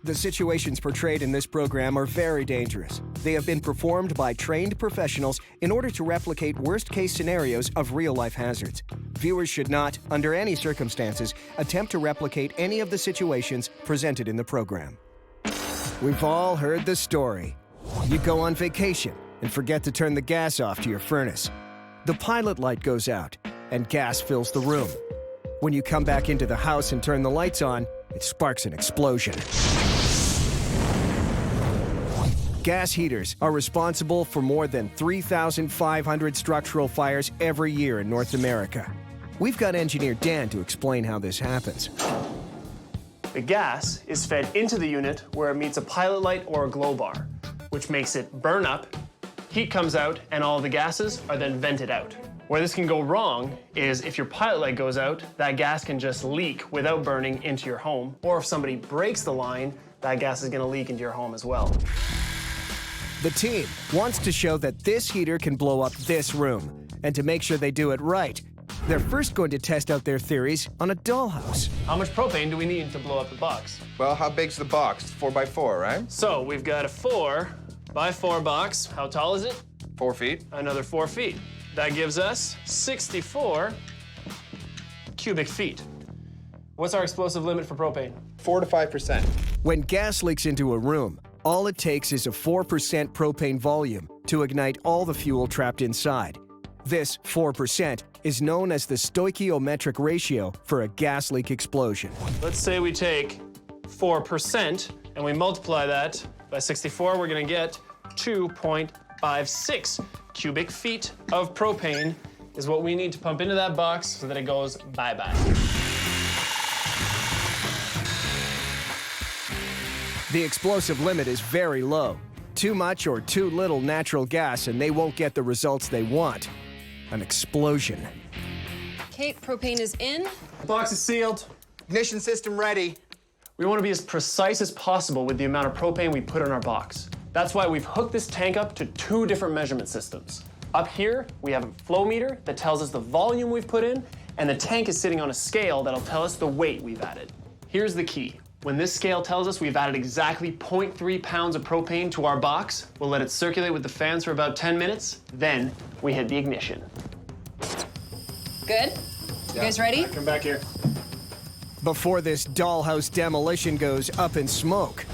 The situations portrayed in this program are very dangerous. They have been performed by trained professionals in order to replicate worst-case scenarios of real-life hazards. Viewers should not, under any circumstances, attempt to replicate any of the situations presented in the program. We've all heard the story. You go on vacation and forget to turn the gas off to your furnace. The pilot light goes out and gas fills the room. When you come back into the house and turn the lights on, it sparks an explosion. Gas heaters are responsible for more than 3,500 structural fires every year in North America. We've got engineer Dan to explain how this happens. The gas is fed into the unit where it meets a pilot light or a glow bar, which makes it burn up, heat comes out, and all the gases are then vented out. Where this can go wrong is if your pilot light goes out, that gas can just leak without burning into your home, or if somebody breaks the line, that gas is gonna leak into your home as well. The team wants to show that this heater can blow up this room, and to make sure they do it right, they're first going to test out their theories on a dollhouse. How much propane do we need to blow up the box? Well, how big's the box? 4x4, right? So we've got a 4x4 box. How tall is it? 4 feet. Another 4 feet. That gives us 64 cubic feet. What's our explosive limit for propane? 4 to 5%. When gas leaks into a room, all it takes is a 4% propane volume to ignite all the fuel trapped inside. This 4% is known as the stoichiometric ratio for a gas leak explosion. Let's say we take 4% and we multiply that by 64, we're gonna get 2.56 cubic feet of propane is what we need to pump into that box so that it goes bye-bye. The explosive limit is very low. Too much or too little natural gas and they won't get the results they want. An explosion. Kate, propane is in. The box is sealed. Ignition system ready. We want to be as precise as possible with the amount of propane we put in our box. That's why we've hooked this tank up to 2 different measurement systems. Up here, we have a flow meter that tells us the volume we've put in, and the tank is sitting on a scale that'll tell us the weight we've added. Here's the key. When this scale tells us we've added exactly 0.3 pounds of propane to our box, we'll let it circulate with the fans for about 10 minutes, then we hit the ignition. Good? You guys ready? Come back here. Before this dollhouse demolition goes up in smoke,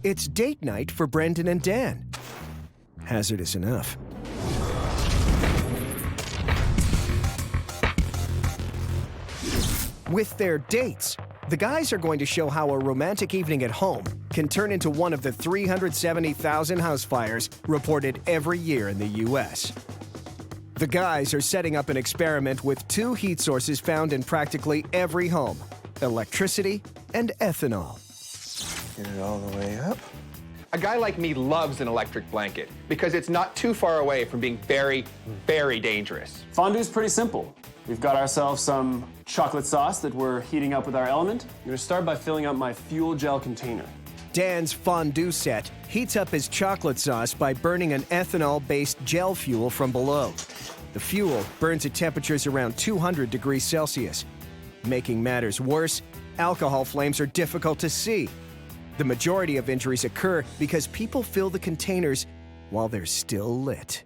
it's date night for Brendan and Dan. Hazardous enough. With their dates, the guys are going to show how a romantic evening at home can turn into one of the 370,000 house fires reported every year in the U.S. The guys are setting up an experiment with 2 heat sources found in practically every home: electricity and ethanol. Get it all the way up. A guy like me loves an electric blanket because it's not too far away from being very, very dangerous. Fondue's pretty simple. We've got ourselves some chocolate sauce that we're heating up with our element. I'm gonna start by filling up my fuel gel container. Dan's fondue set heats up his chocolate sauce by burning an ethanol-based gel fuel from below. The fuel burns at temperatures around 200 degrees Celsius. Making matters worse, alcohol flames are difficult to see. The majority of injuries occur because people fill the containers while they're still lit.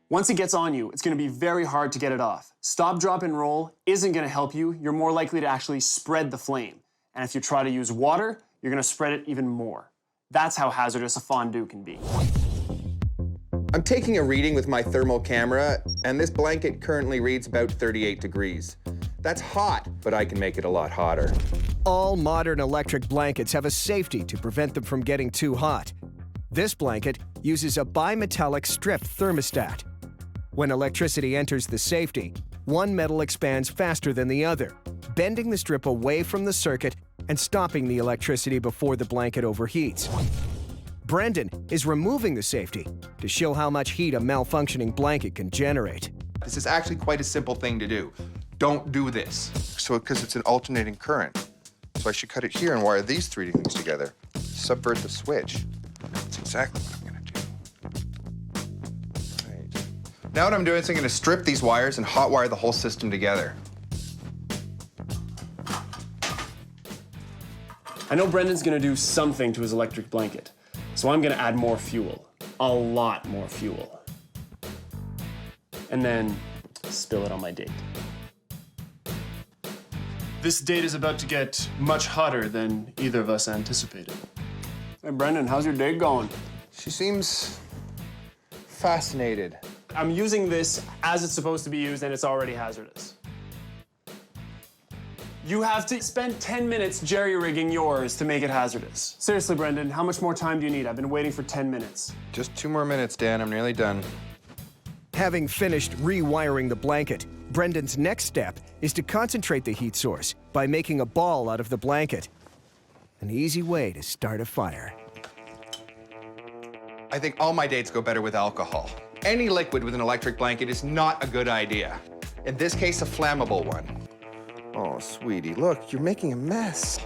Once it gets on you, it's gonna be very hard to get it off. Stop, drop, and roll isn't gonna help you. You're more likely to actually spread the flame. And if you try to use water, you're gonna spread it even more. That's how hazardous a fondue can be. I'm taking a reading with my thermal camera, and this blanket currently reads about 38 degrees. That's hot, but I can make it a lot hotter. All modern electric blankets have a safety to prevent them from getting too hot. This blanket uses a bimetallic strip thermostat. When electricity enters the safety, one metal expands faster than the other, bending the strip away from the circuit and stopping the electricity before the blanket overheats. Brendan is removing the safety to show how much heat a malfunctioning blanket can generate. This is actually quite a simple thing to do. Don't do this. So, because it's an alternating current. So I should cut it here and wire these 3 things together. Subvert the switch. That's exactly what I'm gonna do. Right. Now what I'm doing is I'm gonna strip these wires and hot wire the whole system together. I know Brendan's gonna do something to his electric blanket, so I'm gonna add more fuel. A lot more fuel. And then spill it on my date. This date is about to get much hotter than either of us anticipated. Hey, Brendan, how's your date going? She seems fascinated. I'm using this as it's supposed to be used, and it's already hazardous. You have to spend 10 minutes jerry-rigging yours to make it hazardous. Seriously, Brendan, how much more time do you need? I've been waiting for 10 minutes. Just 2 more minutes, Dan. I'm nearly done. Having finished rewiring the blanket, Brendan's next step is to concentrate the heat source by making a ball out of the blanket. An easy way to start a fire. I think all my dates go better with alcohol. Any liquid with an electric blanket is not a good idea. In this case, a flammable one. Oh, sweetie, look, you're making a mess.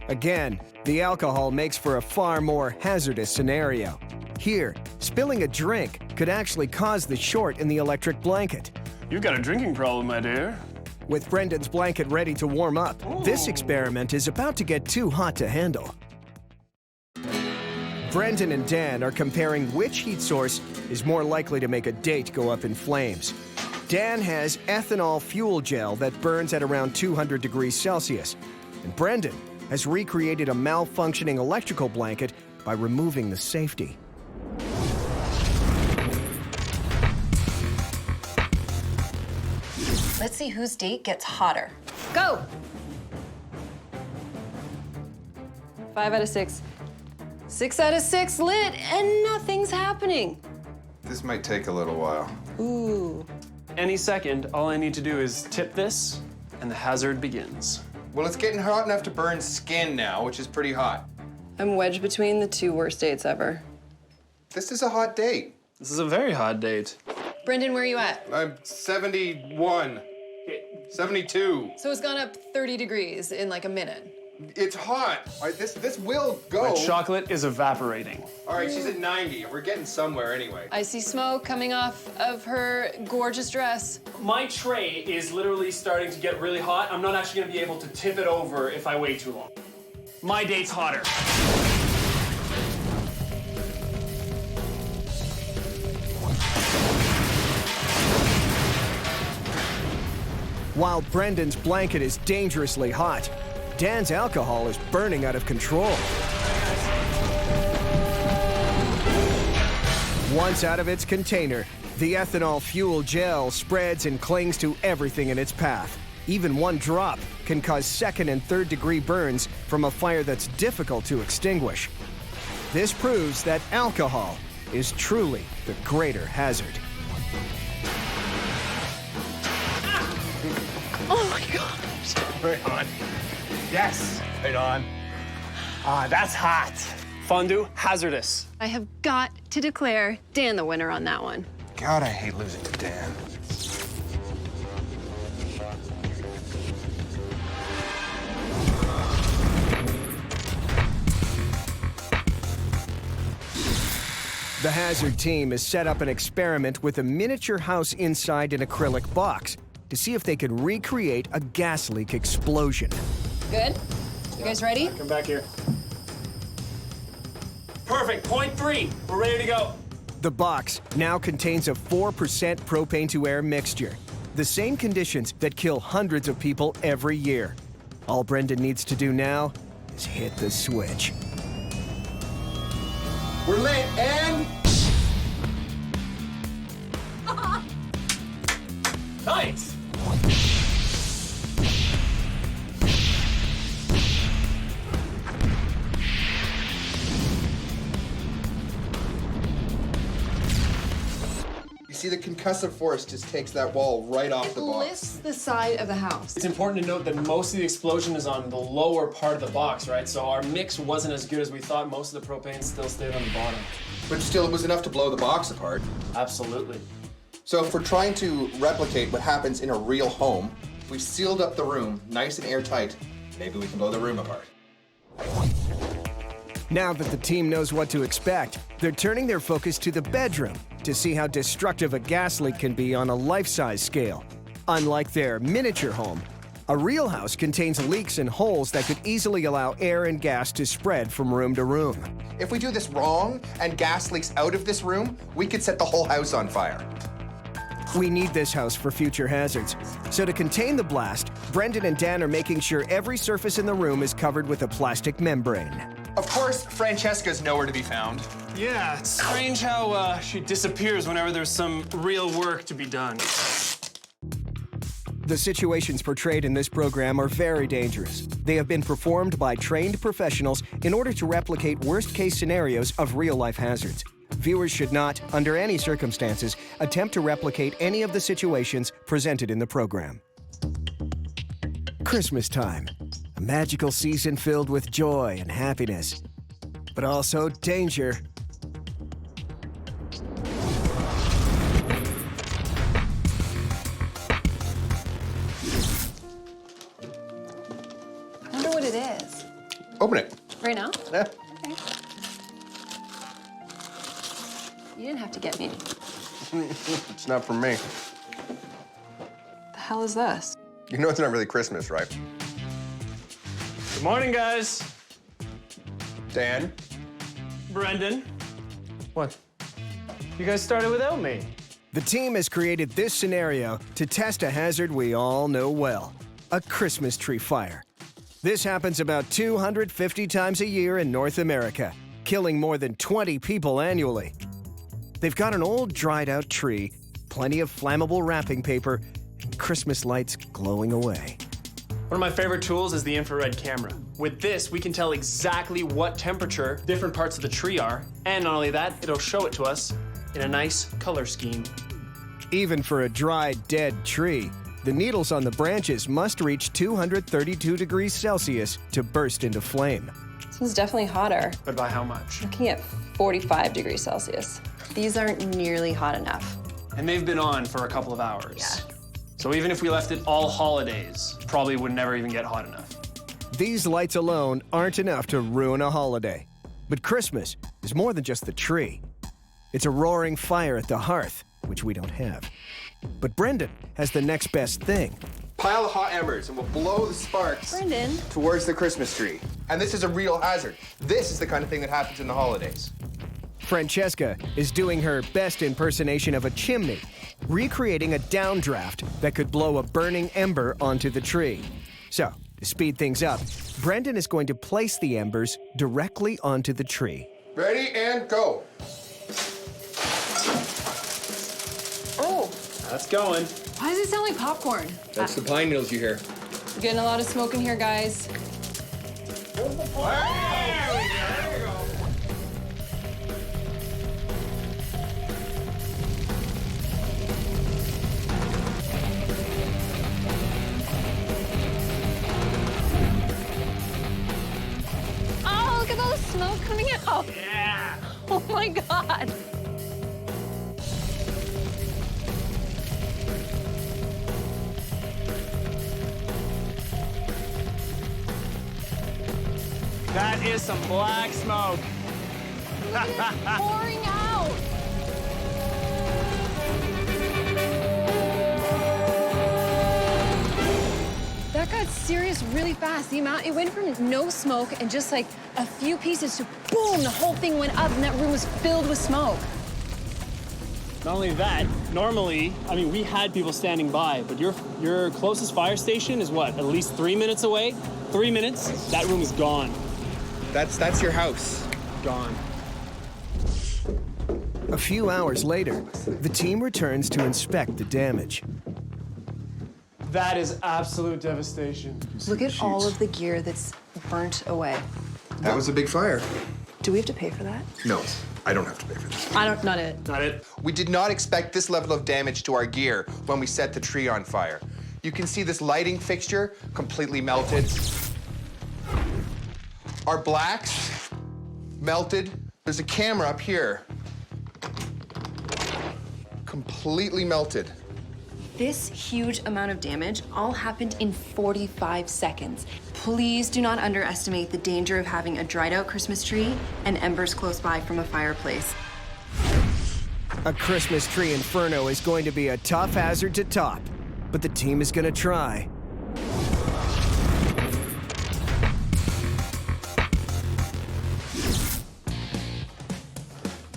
Again, the alcohol makes for a far more hazardous scenario. Here, spilling a drink could actually cause the short in the electric blanket. You've got a drinking problem, my dear. With Brendan's blanket ready to warm up, this experiment is about to get too hot to handle. Brendan and Dan are comparing which heat source is more likely to make a date go up in flames. Dan has ethanol fuel gel that burns at around 200 degrees Celsius, and Brendan has recreated a malfunctioning electrical blanket by removing the safety. Let's see whose date gets hotter. Go! 5 out of 6. 6 out of 6 lit, and nothing's happening. This might take a little while. Ooh. Any second, all I need to do is tip this, and the hazard begins. Well, it's getting hot enough to burn skin now, which is pretty hot. I'm wedged between the 2 worst dates ever. This is a hot date. This is a very hot date. Brendan, where are you at? I'm 71, 72. So it's gone up 30 degrees in like a minute. It's hot. All right, this will go. My chocolate is evaporating. All right, she's at 90. We're getting somewhere anyway. I see smoke coming off of her gorgeous dress. My tray is literally starting to get really hot. I'm not actually gonna be able to tip it over if I wait too long. My date's hotter. While Brendan's blanket is dangerously hot, Dan's alcohol is burning out of control. Once out of its container, the ethanol fuel gel spreads and clings to everything in its path. Even one drop can cause 2nd and 3rd degree burns from a fire that's difficult to extinguish. This proves that alcohol is truly the greater hazard. Oh my gosh. Right on. Yes, right on. That's hot. Fondue, hazardous. I have got to declare Dan the winner on that one. God, I hate losing to Dan. The hazard team has set up an experiment with a miniature house inside an acrylic box to see if they can recreate a gas leak explosion. Good? You guys ready? Come back here. Perfect, point 3. We're ready to go. The box now contains a 4% propane-to-air mixture, the same conditions that kill hundreds of people every year. All Brendan needs to do now is hit the switch. We're lit, and Nice. you see the concussive force just takes that wall right off the box. Lifts the side of the house. It's important to note that most of the explosion is on the lower part of the box, right? So our mix wasn't as good as we thought. Most of the propane still stayed on the bottom. But still, it was enough to blow the box apart. Absolutely. So if we're trying to replicate what happens in a real home, we've sealed up the room nice and airtight. Maybe we can blow the room apart. Now that the team knows what to expect, they're turning their focus to the bedroom to see how destructive a gas leak can be on a life-size scale. Unlike their miniature home, A real house contains leaks and holes that could easily allow air and gas to spread from room to room. If we do this wrong and gas leaks out of this room, we could set the whole house on fire. We need this house for future hazards. So to contain the blast, Brendan and Dan are making sure every surface in the room is covered with a plastic membrane. Of course, Francesca's nowhere to be found. Yeah, it's strange how she disappears whenever there's some real work to be done. The situations portrayed in this program are very dangerous. They have been performed by trained professionals in order to replicate worst-case scenarios of real-life hazards. Viewers should not, under any circumstances, attempt to replicate any of the situations presented in the program. Christmas time, a magical season filled with joy and happiness, but also danger. I wonder what it is. Open it. Right now? Yeah. Okay. You didn't have to get me. It's not for me. The hell is this? You know it's not really Christmas, right? Good morning, guys. Dan? Brendan. What? You guys started without me. The team has created this scenario to test a hazard we all know well, a Christmas tree fire. This happens about 250 times a year in North America, killing more than 20 people annually. They've got an old dried-out tree, plenty of flammable wrapping paper, and Christmas lights glowing away. One of my favorite tools is the infrared camera. With this, we can tell exactly what temperature different parts of the tree are, and not only that, it'll show it to us in a nice color scheme. Even for a dry, dead tree, the needles on the branches must reach 232 degrees Celsius to burst into flame. This one's definitely hotter. But by how much? Looking at 45 degrees Celsius. These aren't nearly hot enough. And they've been on for a couple of hours. Yeah. So even if we left it all holidays, probably would never even get hot enough. These lights alone aren't enough to ruin a holiday. But Christmas is more than just the tree. It's a roaring fire at the hearth, which we don't have. But Brendan has the next best thing. Pile of hot embers and we'll blow the sparks Brendan. towards the Christmas tree. And this is a real hazard. This is the kind of thing that happens in the holidays. Francesca is doing her best impersonation of a chimney, recreating a downdraft that could blow a burning ember onto the tree. So, to speed things up, Brendan is going to place the embers directly onto the tree. Ready and go. Oh, That's going. why does it sound like popcorn? That's the pine needles you hear. We're getting a lot of smoke in here, guys. Oh, look at all the smoke coming out. Yeah. Oh my God. That is some black smoke. Pouring out. That got serious really fast. The amount, it went from no smoke and just like a few pieces to boom, the whole thing went up and that room was filled with smoke. Not only that, normally, I mean, we had people standing by, but your closest fire station is what, at least 3 minutes away? 3 minutes, that room is gone. That's your house. Gone. A few hours later, the team returns to inspect the damage. That is absolute devastation. Look at all of the gear that's burnt away. That was a big fire. Do we have to pay for that? No, I don't have to pay for this. Not it. Not it. We did not expect this level of damage to our gear when we set the tree on fire. You can see this lighting fixture completely melted. Our blacks melted. There's a camera up here. Completely melted. This huge amount of damage all happened in 45 seconds. Please do not underestimate the danger of having a dried out Christmas tree and embers close by from a fireplace. A Christmas tree inferno is going to be a tough hazard to top, but the team is going to try.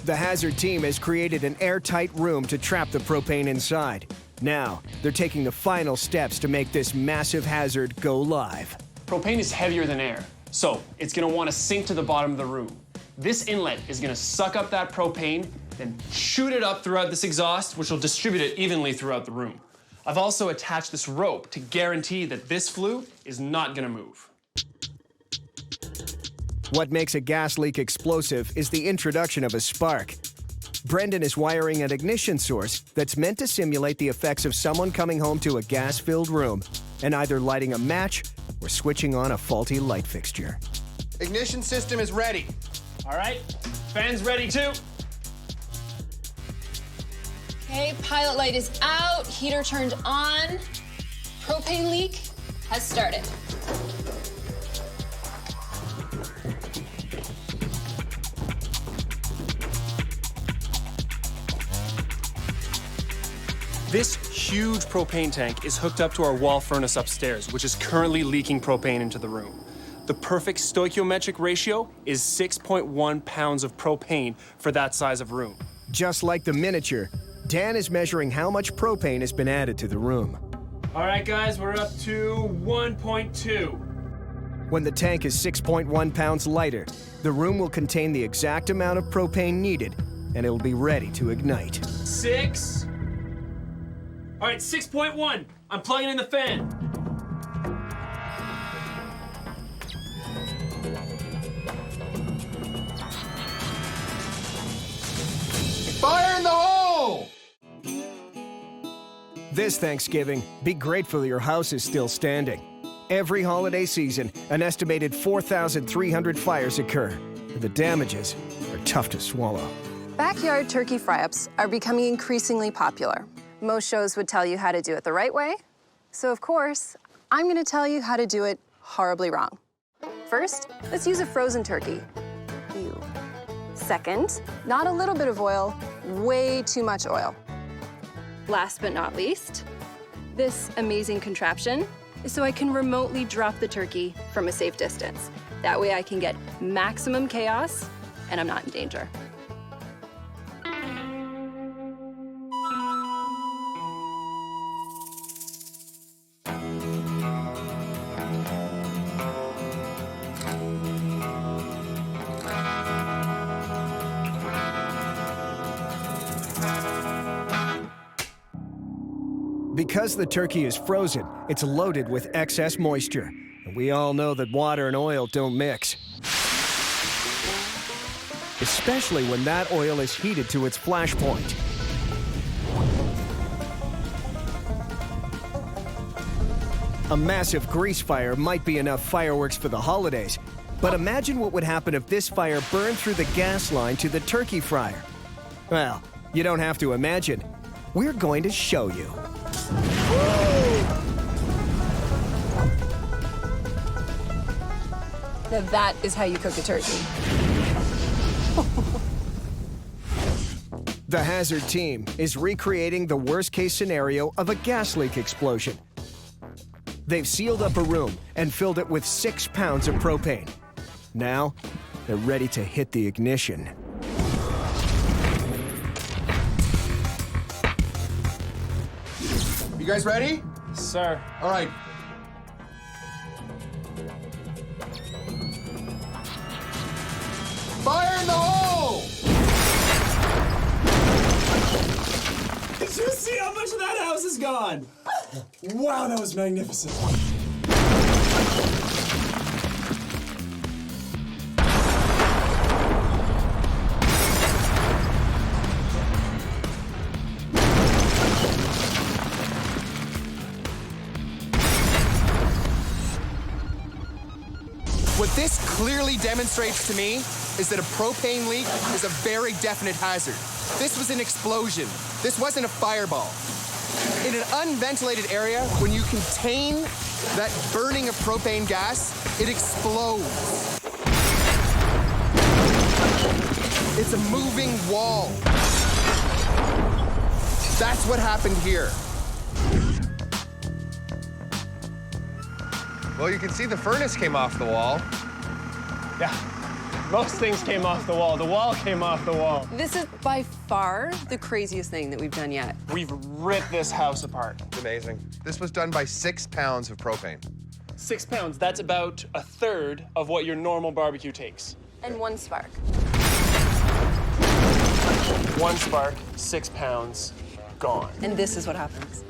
The hazard team has created an airtight room to trap the propane inside. Now, they're taking the final steps to make this massive hazard go live. Propane is heavier than air, so it's gonna wanna sink to the bottom of the room. This inlet is gonna suck up that propane, then shoot it up throughout this exhaust, which will distribute it evenly throughout the room. I've also attached this rope to guarantee that this flue is not gonna move. What makes a gas leak explosive is the introduction of a spark. Brendan is wiring an ignition source that's meant to simulate the effects of someone coming home to a gas-filled room and either lighting a match or switching on a faulty light fixture. Ignition system is ready. All right, fans ready too. Okay, pilot light is out, heater turned on. Propane leak has started. This huge propane tank is hooked up to our wall furnace upstairs, which is currently leaking propane into the room. The perfect stoichiometric ratio is 6.1 pounds of propane for that size of room. Just like the miniature, Dan is measuring how much propane has been added to the room. All right, guys, we're up to 1.2. When the tank is 6.1 pounds lighter, the room will contain the exact amount of propane needed, and it'll be ready to ignite. 6. All right, 6.1. I'm plugging in the fan. Fire in the hole! This Thanksgiving, be grateful your house is still standing. Every holiday season, an estimated 4,300 fires occur, and the damages are tough to swallow. Backyard turkey fry-ups are becoming increasingly popular. Most shows would tell you how to do it the right way. So of course, I'm gonna tell you how to do it horribly wrong. First, let's use a frozen turkey. Ew. Second, not a little bit of oil, way too much oil. Last but not least, this amazing contraption is so I can remotely drop the turkey from a safe distance. That way I can get maximum chaos and I'm not in danger. Because the turkey is frozen, it's loaded with excess moisture. And we all know that water and oil don't mix. Especially when that oil is heated to its flash point. A massive grease fire might be enough fireworks for the holidays, but imagine what would happen if this fire burned through the gas line to the turkey fryer. Well, you don't have to imagine. We're going to show you. Now that is how you cook a turkey. The hazard team is recreating the worst-case scenario of a gas leak explosion. They've sealed up a room and filled it with 6 pounds of propane. Now, they're ready to hit the ignition. You guys ready? Sir. All right. Fire in the hole! Did you see how much of that house is gone? Wow, that was magnificent. What this clearly demonstrates to me is that a propane leak is a very definite hazard. This was an explosion. This wasn't a fireball. In an unventilated area, when you contain that burning of propane gas, it explodes. It's a moving wall. That's what happened here. Well, you can see the furnace came off the wall. Yeah. Most things came off the wall. The wall came off the wall. This is by far the craziest thing that we've done yet. We've ripped this house apart. It's amazing. This was done by 6 pounds of propane. 6 pounds, that's about a third of what your normal barbecue takes. And 1 spark. 1 spark, 6 pounds, gone. And this is what happens.